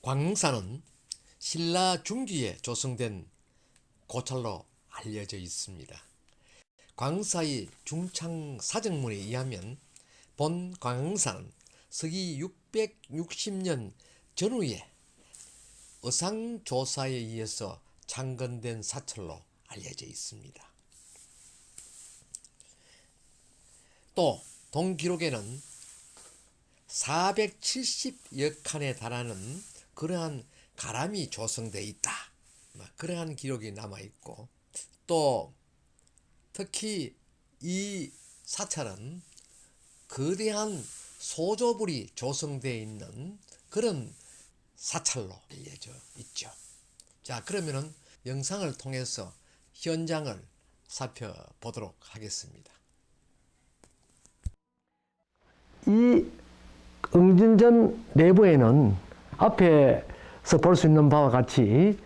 광산은 신라 중기에 조성된 고찰로 알려져 있습니다. 광사의 중창사정문에 의하면 본 광산은 서기 660년 전후에 의상조사에 의해서 창건된 사찰로 알려져 있습니다. 또 동기록에는 470여 칸에 달하는 그러한 가람이 조성되어 있다, 그러한 기록이 남아있고, 또 특히 이 사찰은 거대한 소조불이 조성되어 있는 그런 사찰로 알려져 있죠. 자, 그러면은 영상을 통해서 현장을 살펴보도록 하겠습니다. 이 응진전 내부에는 앞에서 볼 수 있는 바와 같이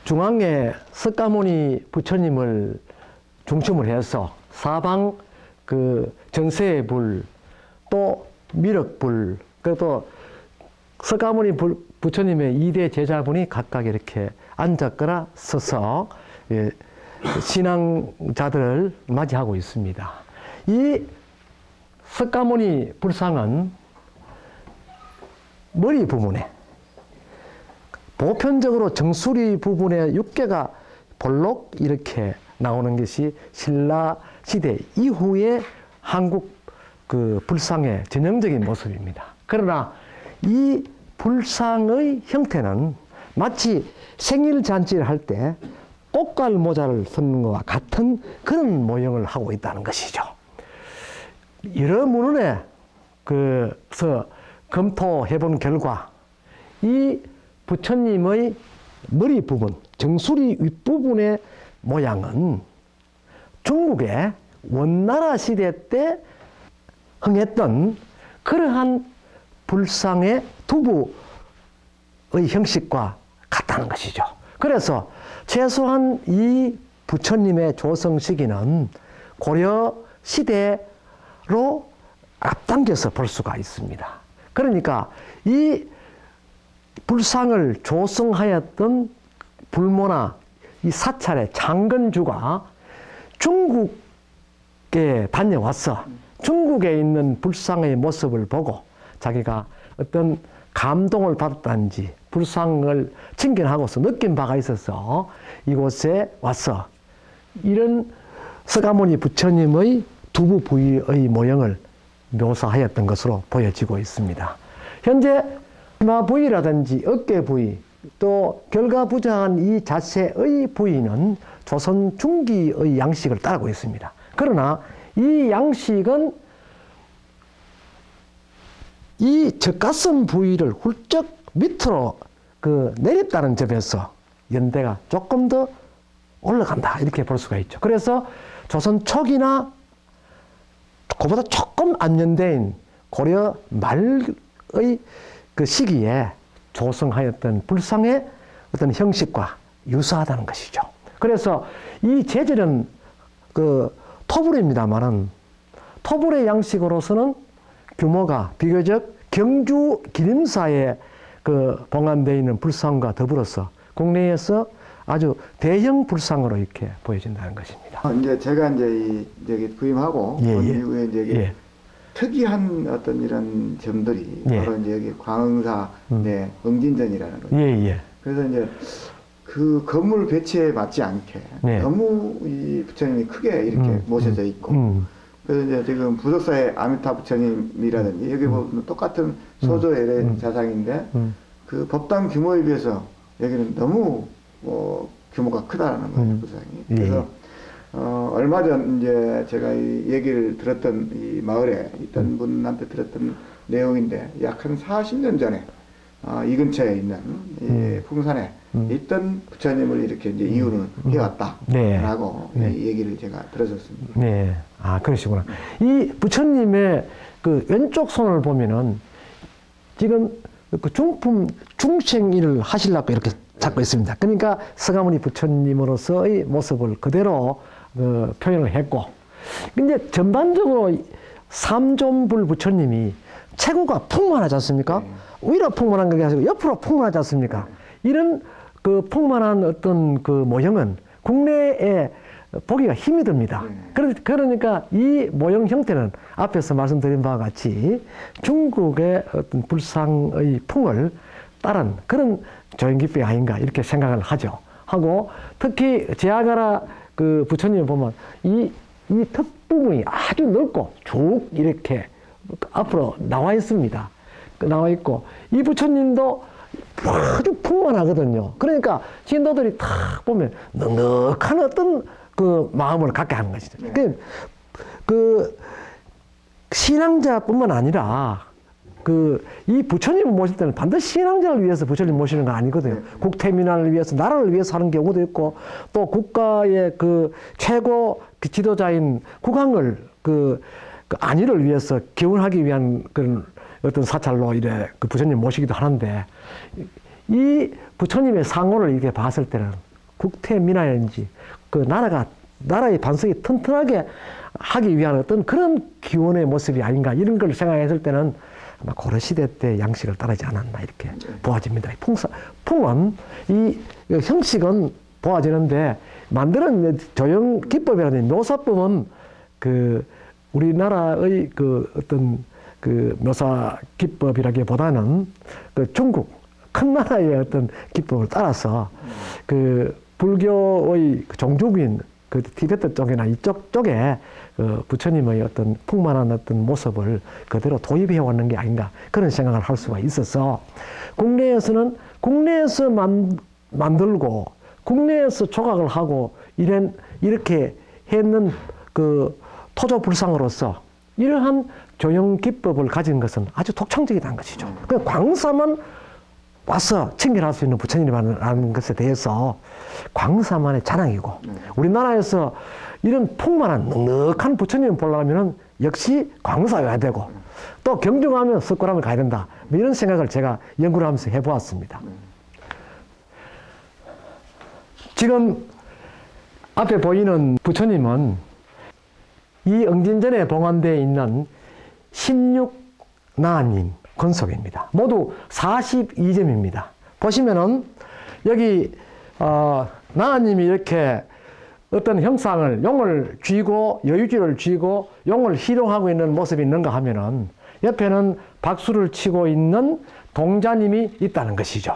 중앙에 석가모니 부처님을 중심으로 해서 사방 그 전세의 불, 또 미륵불, 그리고 석가모니 부처님의 2대 제자분이 각각 이렇게 앉았거나 서서 신앙자들을 맞이하고 있습니다. 이 석가모니 불상은 머리 부분에, 보편적으로 정수리 부분에 육계가 볼록 이렇게 나오는 것이 신라 시대 이후의 한국 그 불상의 전형적인 모습입니다. 그러나 이 불상의 형태는 마치 생일잔치를 할 때 꽃갈 모자를 쓰는 것과 같은 그런 모형을 하고 있다는 것이죠. 여러 문헌에 그서 검토해 본 결과 이 부처님의 머리 부분, 정수리 윗부분의 모양은 중국의 원나라 시대 때 흥했던 그러한 불상의 두부의 형식과 같다는 것이죠. 그래서 최소한 이 부처님의 조성 시기는 고려 시대로 앞당겨서 볼 수가 있습니다. 그러니까 이 불상을 조성하였던 불모나 이 사찰의 창건주가 중국에 다녀와서 중국에 있는 불상의 모습을 보고 자기가 어떤 감동을 받았다는지 불상을 친견하고서 느낀 바가 있어서 이곳에 와서 이런 석가모니 부처님의 두부 부위의 모형을 묘사하였던 것으로 보여지고 있습니다. 현재 이마 부위라든지 어깨 부위, 또 결과부자한 이 자세의 부위는 조선 중기의 양식을 따르고 있습니다. 그러나 이 양식은 이 젖가슴 부위를 훌쩍 밑으로 내렸다는 점에서 연대가 조금 더 올라간다, 이렇게 볼 수가 있죠. 그래서 조선 초기나 그보다 조금 안연대인 고려 말의 그 시기에 조성하였던 불상의 어떤 형식과 유사하다는 것이죠. 그래서 이 재질은 토불입니다만은 토불의 양식으로서는 규모가 비교적 경주 기림사에 봉안되어 있는 불상과 더불어서 국내에서 아주 대형 불상으로 이렇게 보여진다는 것입니다. 이제 제가 여기 부임하고 온 이후에 이제 특이한 어떤 이런 점들이 바로 이제 여기 광흥사 내 응진전이라는 거죠. 그래서 이제 그 건물 배치에 맞지 않게 너무 이 부처님이 크게 이렇게 모셔져 있고, 그래서 이제 지금 부석사의 아미타 부처님이라든지 여기 보면 똑같은 소조 LA 자상인데 그 법당 규모에 비해서 여기는 너무 규모가 크다라는 거예요, 부상이. 그래서 얼마 전 이제 제가 이 얘기를 들었던 이 마을에 있던 분한테 들었던 내용인데, 약 한 40년 전에 이 근처에 있는 이 풍산에 있던 부처님을 이렇게 이제 이유는 해왔다라고 이 얘기를 제가 들었었습니다. 네, 아 그러시구나. 이 부처님의 그 왼쪽 손을 보면은 지금 그 중품 중생일을 하시려고 이렇게 잡고 있습니다. 그러니까 석가모니 부처님으로서의 모습을 그대로 표현을 했고, 근데 전반적으로 삼존불 부처님이 체구가 풍만하지 않습니까? 위로 풍만한 게 아니고 옆으로 풍만하지 않습니까? 이런 그 풍만한 어떤 그 모형은 국내에 보기가 힘이 듭니다. 그러니까 이 모형 형태는 앞에서 말씀드린 바와 같이 중국의 어떤 불상의 풍을 따른 그런 조형기법이 아닌가 이렇게 생각을 하죠. 하고 특히 제아가라 그 부처님을 보면 이 턱부분이 아주 넓고 쭉 이렇게 앞으로 나와 있습니다. 나와 있고 이 부처님도 아주 풍만하거든요. 그러니까 신도들이 탁 보면 넉넉한 어떤 그 마음을 갖게 하는 것이죠. 그 신앙자뿐만 아니라 이 부처님을 모실 때는 반드시 신앙자를 위해서 부처님 모시는 거 아니거든요. 국태민안을 위해서, 나라를 위해서 하는 경우도 있고, 또 국가의 그 최고 그 지도자인 국왕을 그 안위를 위해서 기원하기 위한 그런 어떤 사찰로 이래 그 부처님 모시기도 하는데, 이 부처님의 상호를 이렇게 봤을 때는 국태민안인지 그 나라의 반석이 튼튼하게 하기 위한 어떤 그런 기원의 모습이 아닌가 이런 걸 생각했을 때는 아마 고려시대 때 양식을 따르지 않았나 이렇게 보아집니다. 풍은 이 형식은 보아지는데 만드는 조형 기법이라는 묘사법은 그 우리나라의 그 어떤 그 묘사 기법이라기보다는 그 중국 큰 나라의 어떤 기법을 따라서 그 불교의 종주국인 그 티베트 쪽이나 이쪽 쪽에 부처님의 어떤 풍만한 어떤 모습을 그대로 도입해 왔는 게 아닌가 그런 생각을 할 수가 있어서 국내에서 만들고 국내에서 조각을 하고 이렇게 했는 그 토조불상으로서 이러한 조형 기법을 가진 것은 아주 독창적이라는 것이죠. 그 광사만 와서 청결할 수 있는 부처님이라는 것에 대해서 광사만의 자랑이고 우리나라에서 이런 풍만한 넉넉한 부처님을 보려면 역시 광사여야 되고 또 경중하면 석굴암을 가야 된다. 이런 생각을 제가 연구를 하면서 해보았습니다. 지금 앞에 보이는 부처님은 이 응진전에 봉안되어 있는 16나님 건석입니다. 모두 42점입니다. 보시면은 여기 나님이 이렇게 어떤 형상을 용을 쥐고 여유주를 쥐고 용을 희롱하고 있는 모습이 있는가 하면은 옆에는 박수를 치고 있는 동자님이 있다는 것이죠.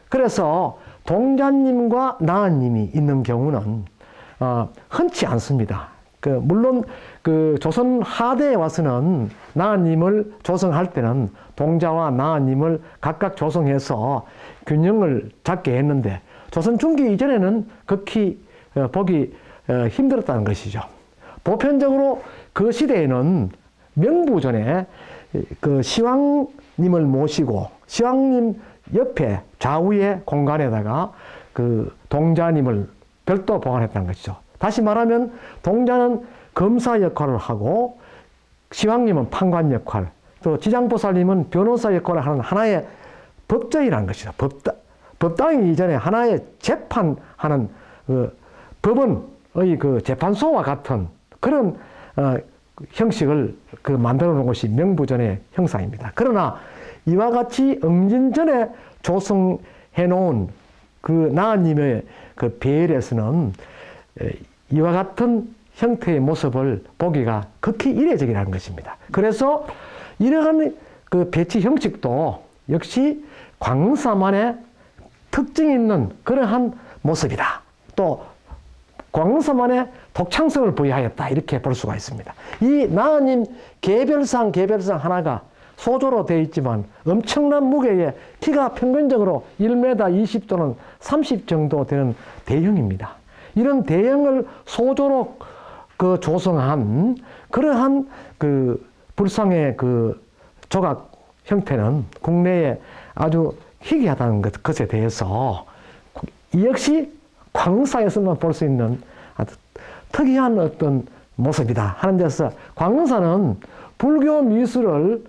그래서 동자님과 나님이 있는 경우는 흔치 않습니다. 물론 조선 하대에 와서는 나님을 조성할 때는 동자와 나님을 각각 조성해서 균형을 잡게 했는데 조선 중기 이전에는 극히 보기 힘들었다는 것이죠. 보편적으로 그 시대에는 명부전에 그 시황님을 모시고 시황님 옆에 좌우의 공간에다가 그 동자님을 별도 보관했다는 것이죠. 다시 말하면 동자는 검사 역할을 하고 시황님은 판관 역할, 또 지장보살님은 변호사 역할을 하는 하나의 법정이라는 것이죠. 법당이 이전에 하나의 재판하는 법원의 그 재판소와 같은 그런 형식을 만들어 놓은 것이 명부전의 형상입니다. 그러나 이와 같이 응진전에 조성해 놓은 그 나님의 그 배열에서는 이와 같은 형태의 모습을 보기가 극히 이례적이라는 것입니다. 그래서 이러한 그 배치 형식도 역시 광사만의 특징이 있는 그러한 모습이다. 또 광사만의 독창성을 부여하였다. 이렇게 볼 수가 있습니다. 이 나님 개별상 하나가 소조로 되어 있지만 엄청난 무게에 키가 평균적으로 1m 20 또는 30 정도 되는 대형입니다. 이런 대형을 소조로 조성한 그러한 불상의 조각 형태는 국내에 아주 희귀하다는 것에 대해서 역시 광사에서만 볼 수 있는 아주 특이한 어떤 모습이다 하는 데서 광사는 불교 미술을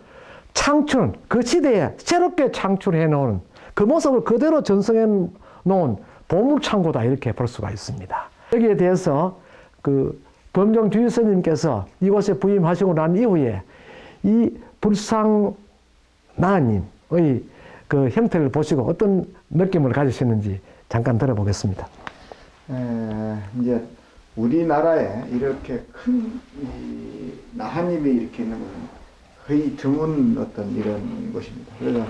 그 시대에 새롭게 창출해 놓은 그 모습을 그대로 전승해 놓은 보물창고다 이렇게 볼 수가 있습니다. 여기에 대해서 범종 주의스님께서 이곳에 부임하시고 난 이후에 이 불상 나님의 그 형태를 보시고 어떤 느낌을 가지셨는지 잠깐 들어보겠습니다. 이제 우리나라에 이렇게 큰 이 나하님이 이렇게 있는 것은 거의 드문 어떤 이런 곳입니다. 그래서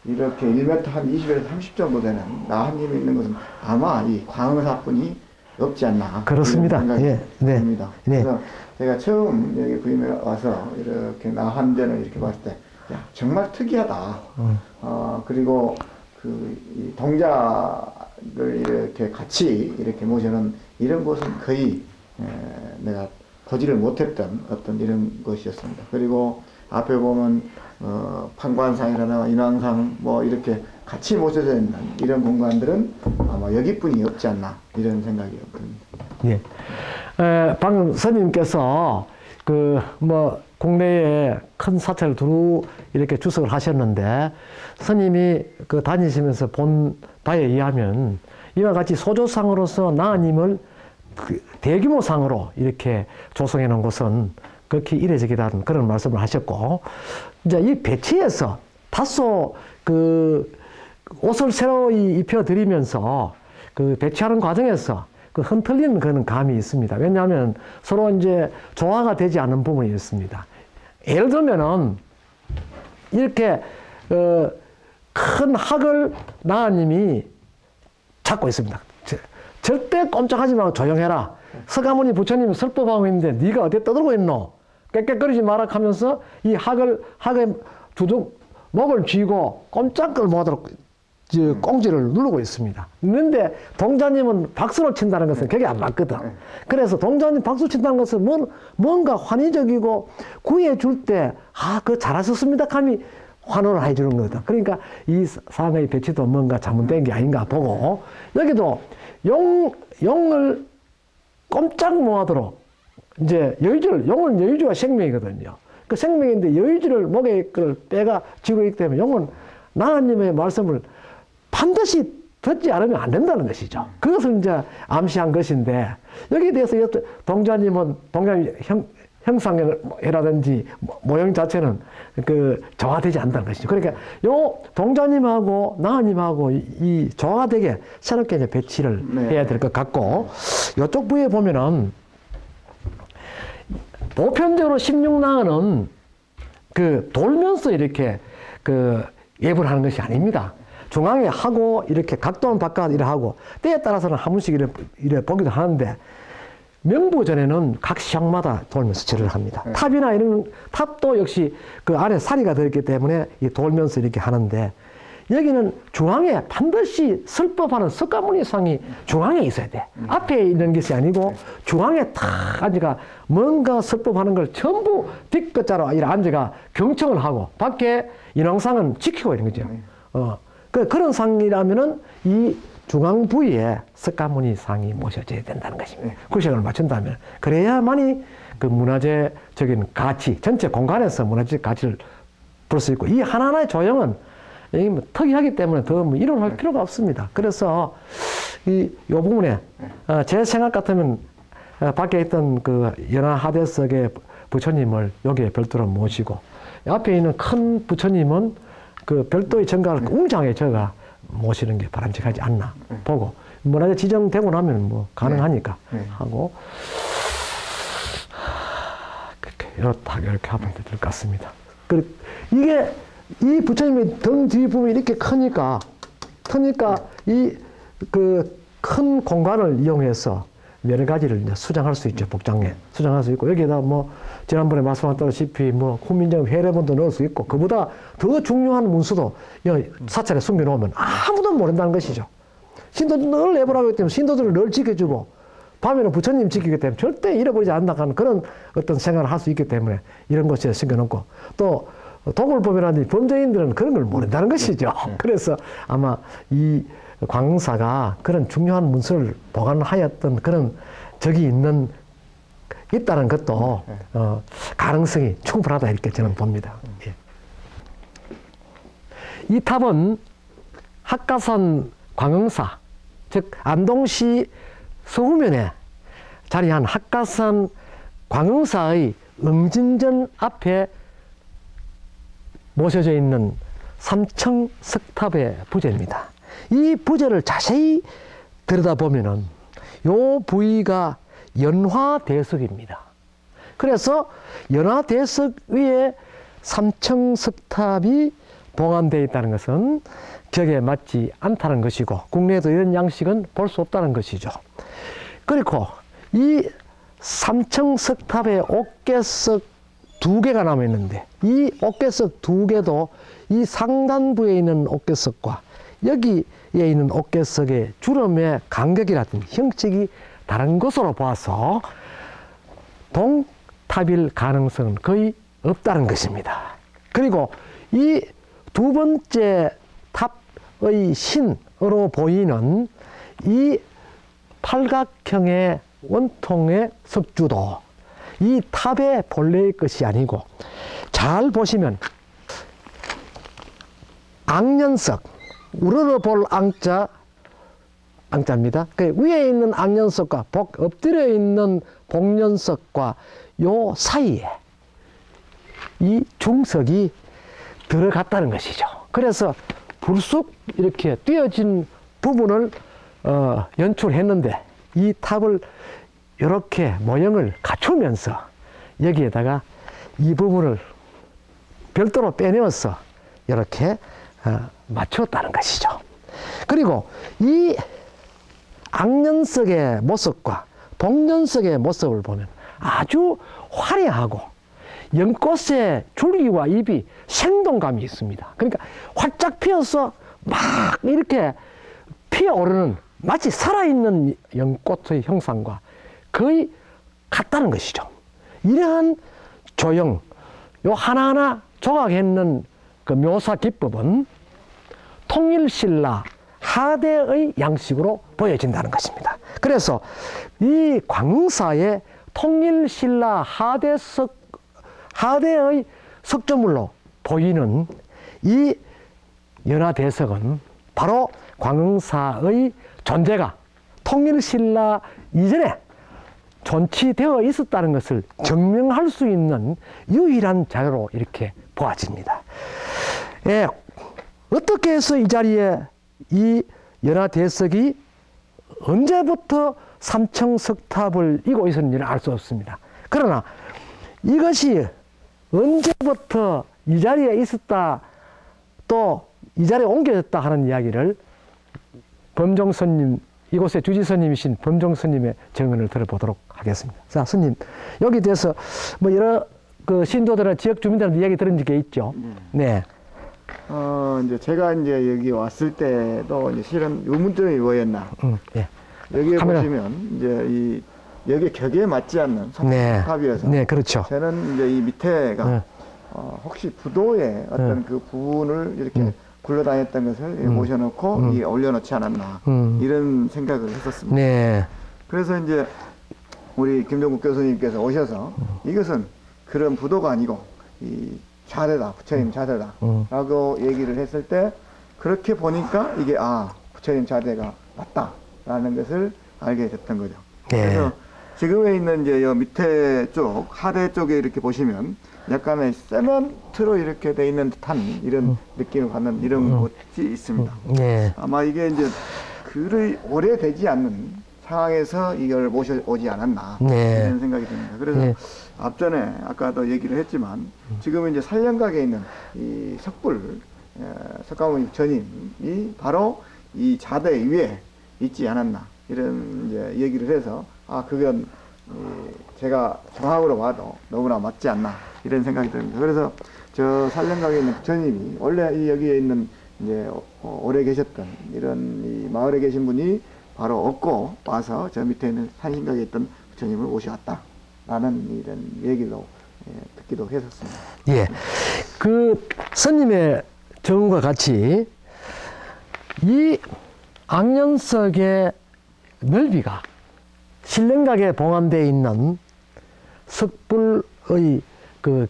이렇게 1m 한 20에서 30 정도 되는 나하님이 있는 것은 아마 이 광흥사뿐이 없지 않나. 그렇습니다. 생각이 네. 듭니다. 네. 그래서 제가 처음 여기 부임에 와서 이렇게 나한전을 이렇게 봤을 때, 야, 정말 특이하다. 그리고 이 동자를 이렇게 같이 이렇게 모시는 이런 곳은 거의 내가 보지를 못했던 어떤 이런 것이었습니다. 그리고 앞에 보면 판관상이라든가 인왕상 뭐 이렇게 같이 모셔져 있는 이런 공간들은 아마 여기뿐이 없지 않나 이런 생각이 듭니다. 예. 방금 스님께서 국내에 큰 사찰을 두루 이렇게 주석을 하셨는데, 스님이 다니시면서 본 바에 의하면 이와 같이 소조상으로서 나님을 대규모 상으로 이렇게 조성해 놓은 곳은 극히 이례적이라는 그런 말씀을 하셨고, 이제 이 배치에서 다소 옷을 새로이 입혀드리면서 배치하는 과정에서 흔들리는 그런 감이 있습니다. 왜냐하면 서로 이제 조화가 되지 않는 부분이 있습니다. 예를 들면은 이렇게 큰 학을 나님이 잡고 있습니다. 절대 꼼짝하지 말고 조용해라. 서가모니 부처님이 설법하고 있는데 네가 어디 떠들고 있노? 깨깨거리지 마라 하면서 이 학의 두둑 목을 쥐고 꼼짝을 못하도록 꽁지를 누르고 있습니다. 그런데 동자님은 박수를 친다는 것은 그게 안 맞거든. 그래서 동자님 박수 친다는 것은 뭔가 환희적이고 구해줄 때 그거 잘하셨습니다 감히 환호를 해주는 거다. 그러니까 이 상의 배치도 뭔가 잘못된 게 아닌가 보고, 여기도 용을 꼼짝 못하도록 이제 용은 여의주가 생명이거든요. 그 생명인데 여의주를 목에 빼가 쥐고 있기 때문에 용은 나님의 말씀을 반드시 듣지 않으면 안 된다는 것이죠. 그것을 이제 암시한 것인데, 여기에 대해서 동자님은 형상이라든지 모형 자체는 조화되지 않는다는 것이죠. 그러니까 요 동자님하고 나님하고 이 조화가 되게 새롭게 이제 배치를 해야 될 것 같고, 이쪽 부위에 보면은 보편적으로 16나은은 돌면서 이렇게 예불 하는 것이 아닙니다. 중앙에 하고 이렇게 각도는 바깥 이래 하고 때에 따라서는 한 번씩 이래 보기도 하는데, 명부전에는 각 시향마다 돌면서 절을 합니다. 탑이나 이런 탑도 역시 그 안에 사리가 들어있기 때문에 돌면서 이렇게 하는데, 여기는 중앙에 반드시 설법하는 석가모니상이 중앙에 있어야 돼. 앞에 있는 것이 아니고 중앙에 탁 앉아가 뭔가 설법하는 걸 전부 뒷끝자로 이렇게 앉아가 경청을 하고, 밖에 인왕상은 지키고 있는 거죠. 그런 상이라면은 이 중앙 부위에 석가모니상이 모셔져야 된다는 것입니다. 구색을 맞춘다면 그래야만이 문화재적인 가치, 전체 공간에서 문화재적 가치를 볼 수 있고, 이 하나하나의 조형은 특이하기 때문에 더 이론할 필요가 없습니다. 그래서 이 부분에 제 생각 같으면 밖에 있던 연화하대석의 부처님을 여기에 별도로 모시고, 앞에 있는 큰 부처님은 별도의 정가를 웅장하게 저가 모시는 게 바람직하지 않나 보고, 문화재 지정되고 나면 가능하니까 하고, 이렇게 하면 될 것 같습니다. 이 부처님의 등 뒷부분이 이렇게 크니까 이 큰 공간을 이용해서 여러 가지를 이제 수장할 수 있죠. 복장에 수장할 수 있고, 여기에다 지난번에 말씀하셨다시피 훈민정 회례문도 넣을 수 있고, 그보다 더 중요한 문수도 사찰에 숨겨놓으면 아무도 모른다는 것이죠. 신도들 늘 내보라고 했기 때문에 신도들을 늘 지켜주고, 밤에는 부처님 지키기 때문에 절대 잃어버리지 않는다 하는 그런 어떤 생각을 할 수 있기 때문에 이런 것에 숨겨놓고, 또 독을 보면 범죄인들은 그런 걸 모른다는 것이죠. 그래서 아마 이 광흥사가 그런 중요한 문서를 보관하였던 그런 적이 있다는 것도 가능성이 충분하다 이렇게 저는 봅니다. 예. 이 탑은 학가산 광흥사, 즉 안동시 서우면에 자리한 학가산 광흥사의 응진전 앞에 모셔져 있는 삼청석탑의 부재입니다. 이 부재를 자세히 들여다보면은 요 부위가 연화대석입니다. 그래서 연화대석 위에 삼청석탑이 봉안되어 있다는 것은 격에 맞지 않다는 것이고 국내에도 이런 양식은 볼 수 없다는 것이죠. 그리고 이 삼청석탑에 옥괴석 2개가 남아 있는데 이 옥괴석 2개도 이 상단부에 있는 옥괴석과 여기에 있는 옥괴석의 주름의 간격이라든지 형식이 다른 것으로 봐서 동탑일 가능성은 거의 없다는 것입니다. 그리고 이 두 번째 탑의 신으로 보이는 이 팔각형의 원통의 석주도 이 탑의 본래의 것이 아니고 잘 보시면 앙년석, 우러러볼 앙자입니다. 그 위에 있는 앙년석과 엎드려 있는 복년석과 요 사이에 이 중석이 들어갔다는 것이죠. 그래서 불쑥 이렇게 띄어진 부분을 연출했는데 이 탑을 이렇게 모형을 갖추면서 여기에다가 이 부분을 별도로 빼내어서 이렇게 맞추었다는 것이죠. 그리고 이 앙년석의 모습과 복년석의 모습을 보면 아주 화려하고 연꽃의 줄기와 잎이 생동감이 있습니다. 그러니까 활짝 피어서 막 이렇게 피어오르는 마치 살아있는 연꽃의 형상과 거의 같다는 것이죠. 이러한 조형, 요 하나하나 조각했는 그 묘사 기법은 통일신라 하대의 양식으로 보여진다는 것입니다. 그래서 이 광흥사의 통일신라 하대의 석조물로 보이는 이 연화대석은 바로 광흥사의 존재가 통일신라 이전에 존치되어 있었다는 것을 증명할 수 있는 유일한 자료로 이렇게 보아집니다. 예, 어떻게 해서 이 자리에 이 연화대석이 언제부터 삼청석탑을 이고 있었는지는 알 수 없습니다. 그러나 이것이 언제부터 이 자리에 있었다 또 이 자리에 옮겨졌다 하는 이야기를 범종 스님, 이곳의 주지 스님이신 범종 스님의 증언을 들어보도록 하겠습니다. 자, 스님, 여기 대해서 뭐 여러 그 신도들이나 지역 주민들한테 이야기 들은 적이 있죠. 네. 이제 제가 이제 여기 왔을 때도 이제 실은 의문점이 뭐였나. 예. 여기에 보시면 이제 여기 격에 맞지 않는 삼청탑이어서. 네, 그렇죠. 저는 이제 이 밑에가 혹시 부도의 어떤 그 부분을 이렇게 굴러다녔던 것을 모셔놓고 올려놓지 않았나 이런 생각을 했었습니다. 네. 그래서 이제 우리 김종국 교수님께서 오셔서 이것은 그런 부도가 아니고 이 자대다, 부처님 자대다 라고 얘기를 했을 때 그렇게 보니까 이게 부처님 자대가 맞다라는 것을 알게 됐던 거죠. 네. 그래서 지금에 있는 이제 요 밑에 쪽 하대 쪽에 이렇게 보시면 약간의 세멘트로 이렇게 돼 있는 듯한 이런 느낌을 받는 이런 곳이 있습니다. 네. 아마 이게 이제 그리 오래되지 않는 상황에서 이걸 모셔오지 않았나 이런 생각이 듭니다. 그래서 앞전에 아까도 얘기를 했지만 지금 이제 산령각에 있는 이 석불 석가모니 전임이 바로 이 자대 위에 있지 않았나 이런 이제 얘기를 해서 그건 제가 정확으로 봐도 너무나 맞지 않나 이런 생각이 듭니다. 그래서 저 산령각에 있는 전임이 원래 여기에 있는 이제 오래 계셨던 이런 이 마을에 계신 분이 바로 얻고 와서 저 밑에 있는 산신각에 있던 부처님을 모셔왔다라는 이런 얘기도 듣기도 했었습니다. 예, 그 스님의 정과 같이 이 앙년석의 넓이가 신령각에 봉안되어 있는 석불의 그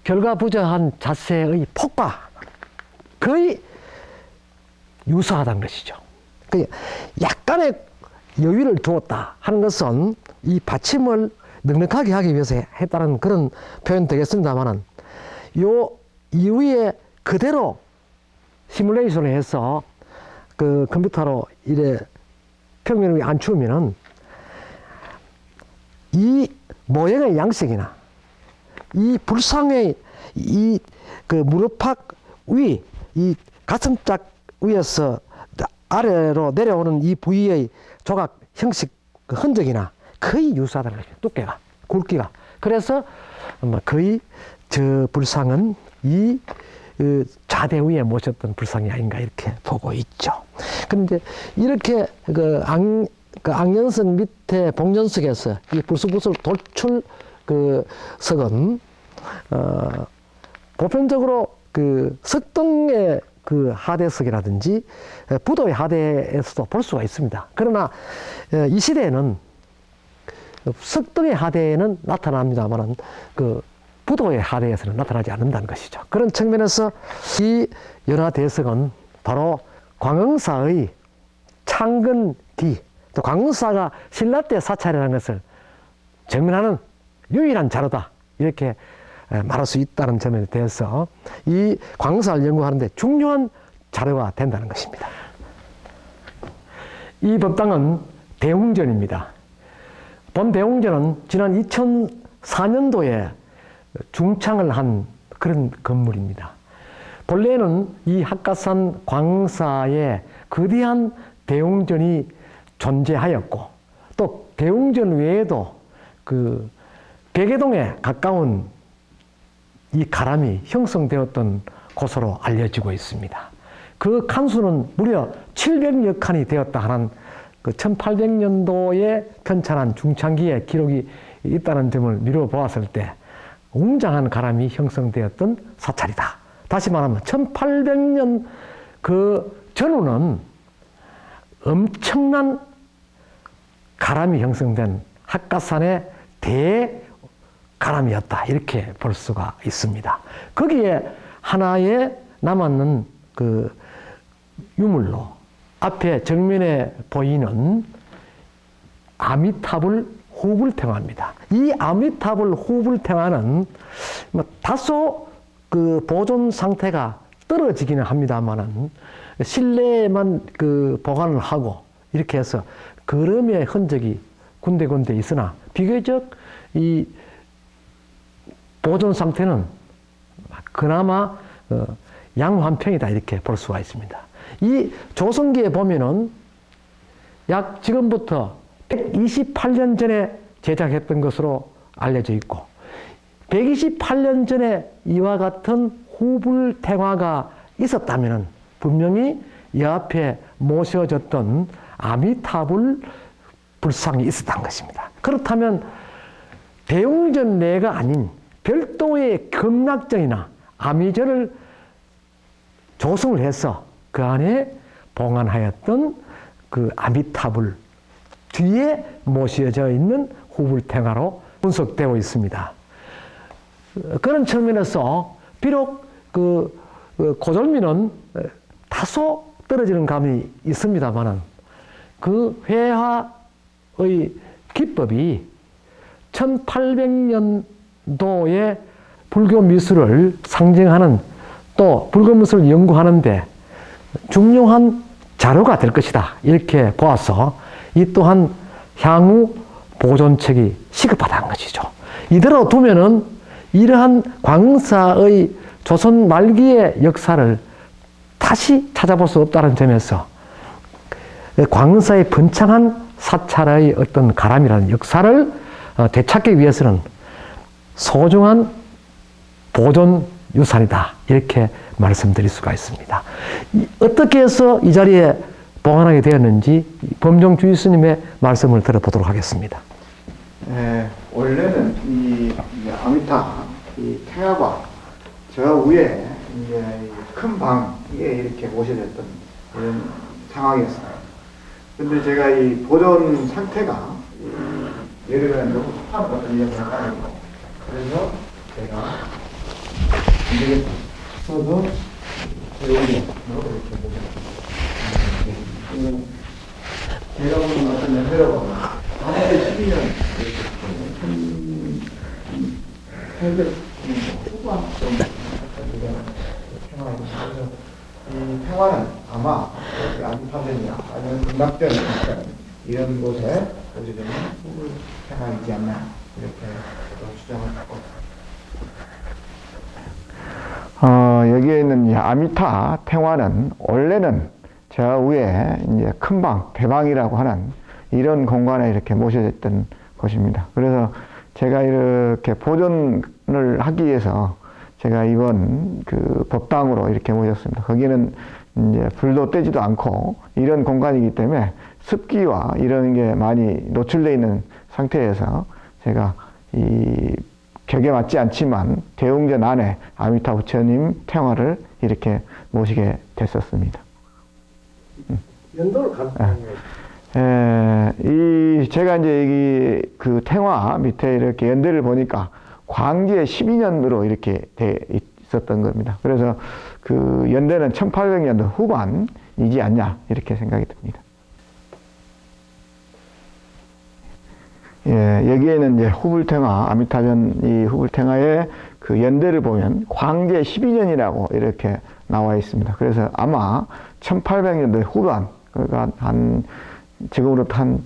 결과부정한 자세의 폭과 거의 유사하다는 것이죠. 약간의 여유를 두었다 하는 것은 이 받침을 넉넉하게 하기 위해서 했다는 그런 표현 되겠습니다만은 요 이후에 그대로 시뮬레이션을 해서 그 컴퓨터로 이래 평면을 안 추우면은 이 모양의 양식이나 이 불상의 이 그 무릎팍 위, 이 가슴짝 위에서 아래로 내려오는 이 부위의 조각 형식 그 흔적이나 거의 유사하다는 거죠. 두께가, 굵기가. 그래서 거의 저 불상은 이 좌대 위에 모셨던 불상이 아닌가 이렇게 보고 있죠. 그런데 이렇게 그 앙연석 밑에 봉전석에서 이 불쑥불쑥 돌출 그 석은 보편적으로 그 석등의 그 하대석이라든지 부도의 하대에서도 볼 수가 있습니다. 그러나 이 시대에는 석등의 하대에는 나타납니다만은 그 부도의 하대에서는 나타나지 않는다는 것이죠. 그런 측면에서 이 연화대석은 바로 광흥사의 창건 뒤, 또 광흥사가 신라 때 사찰이라는 것을 증명하는 유일한 자료다. 이렇게 말할 수 있다는 점에 대해서 이 광흥사를 연구하는데 중요한 자료가 된다는 것입니다. 이 법당은 대웅전입니다. 본 대웅전은 지난 2004년도에 중창을 한 그런 건물입니다. 본래는 이 학가산 광흥사에 거대한 대웅전이 존재하였고 또 대웅전 외에도 그 백예동에 가까운 이 가람이 형성되었던 곳으로 알려지고 있습니다. 그 칸수는 무려 700여 칸이 되었다 하는 그 1800년도에 편찬한 중창기의 기록이 있다는 점을 미루어 보았을 때 웅장한 가람이 형성되었던 사찰이다. 다시 말하면 1800년 그 전후는 엄청난 가람이 형성된 학가산의 대가람이었다. 이렇게 볼 수가 있습니다. 거기에 하나의 남았는 그 유물로 앞에 정면에 보이는 아미타불 후불탱화입니다. 이 아미타불 후불탱화는 다소 그 보존 상태가 떨어지기는 합니다만은 실내에만 그 보관을 하고 이렇게 해서 걸음의 흔적이 군데군데 있으나 비교적 이 보존 상태는 그나마 양환평이다 이렇게 볼 수가 있습니다. 이 조성기에 보면은 약 지금부터 128년 전에 제작했던 것으로 알려져 있고 128년 전에 이와 같은 후불탱화가 있었다면 분명히 이 앞에 모셔졌던 아미타불 불상이 있었던 것입니다. 그렇다면 대웅전 내가 아닌 별도의 극락전이나 아미전을 조성을 해서 그 안에 봉안하였던 그 아미타불 뒤에 모셔져 있는 후불탱화로 분석되고 있습니다. 그런 측면에서 비록 그 고절미는 다소 떨어지는 감이 있습니다만은 그 회화의 기법이 1800년도의 불교 미술을 상징하는 또 불교 미술을 연구하는데 중요한 자료가 될 것이다. 이렇게 보아서 이 또한 향후 보존책이 시급하다는 것이죠. 이대로 두면은 이러한 광흥사의 조선 말기의 역사를 다시 찾아볼 수 없다는 점에서 광흥사의 번창한 사찰의 어떤 가람이라는 역사를 되찾기 위해서는 소중한 보존 유산이다. 이렇게 말씀드릴 수가 있습니다. 어떻게 해서 이 자리에 보관하게 되었는지 범종주의 스님의 말씀을 들어보도록 하겠습니다. 원래는 이 아미타 이 태화가 저 위에 이제 큰 방에 이렇게 모셔졌던 그런 상황이었어요. 근데 제가 이 보존 상태가 예를 들면 너무 습한 어떤 이야기가 아니고 그래서 제가 이렇게 써서 여기 이렇게 보면 제가 보는 어떤 연배라고 하면 아무리 12년 이렇게 800 후반 정도 되는 평화입니다. 그래서 이 평화는 아마 아미타전이나 아니면 극락전 이런 곳에 보여주는 후불 평화이지 않나 이렇게 주장을 하고 여기에 있는 이 아미타 평화는 원래는 저 위에 이제 큰방, 대방이라고 하는 이런 공간에 이렇게 모셔졌던 곳입니다. 그래서 제가 이렇게 보존을 하기 위해서 제가 이번 그 법당으로 이렇게 모셨습니다. 거기는 이제 불도 떼지도 않고 이런 공간이기 때문에 습기와 이런 게 많이 노출되어 있는 상태에서 제가 이 격에 맞지 않지만 대웅전 안에 아미타 부처님 평화를 이렇게 모시게 됐었습니다. 연도를 제가 이제 여기 그 탱화 밑에 이렇게 연대를 보니까 광제 12년으로 이렇게 돼 있었던 겁니다. 그래서 그 연대는 1800년도 후반이지 않냐 이렇게 생각이 듭니다. 여기에는 이제 후불탱화, 아미타전 이 후불탱화의 그 연대를 보면 광제 12년이라고 이렇게 나와 있습니다. 그래서 아마 1800년도 후반, 그러니까 지금으로부터 한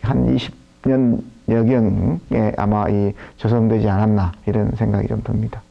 20년 여경에 아마 이 조성되지 않았나 이런 생각이 좀 듭니다.